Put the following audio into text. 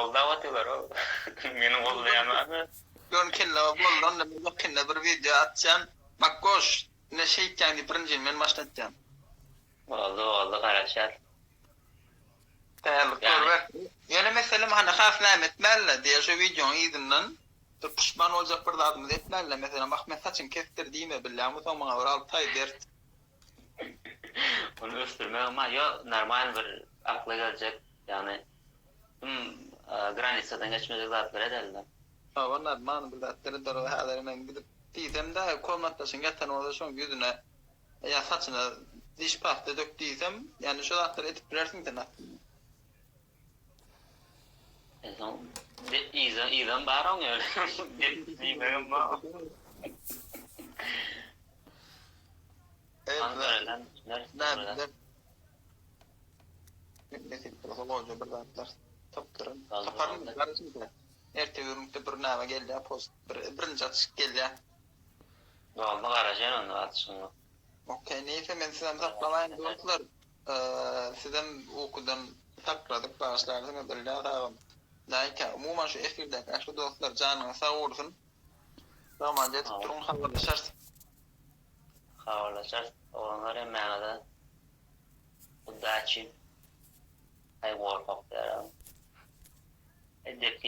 Kolda atıyorlar o. Meni kollayanlar. Gön kelle bollon da bir kelle bir video atcan. Bak koş. Ne şey kendi birinci men başlatacağım. Oldu kardeşler. Değerli Yani- görber. Yani mesela hani hafna etmelle diye şu videonun izinden pişman olacak bir adımız etmelle mesela bak ben saçın kestirdiğime billahi bu zaman 6 ay dert. Onu östürme ama yo normal bir akla gelecek yani granisadan geçmeyecek zatlar ederler. Onlar man bir zatları doğru haberine gidip diysem de komatlasın geten orada son yüzüne ya saçına diş pasta dök diysem yani şu zatları etip bilirsin de nasıl. Son izan barong öyle. Bilmiyorum ama. Evet. Ankara'dan Ne Neyse protokolca bir zatlar taptırın. Taparın da karışın da. Ertegürümde bir nama geldi ya post. Birinci atış geldi ya. Oldu kardeşler onu atışını. Okey neyse ben sizden saklamayın dostlar. Sizden okudan sakladık bağışlardınız. Allah sağlam. Lakin umuman şu efirdeki şu dostlar canını sağ olsun. Zamanca tutturun haberleşersin. Haberleşer. Olanlar emeğine bu da için. I work up there.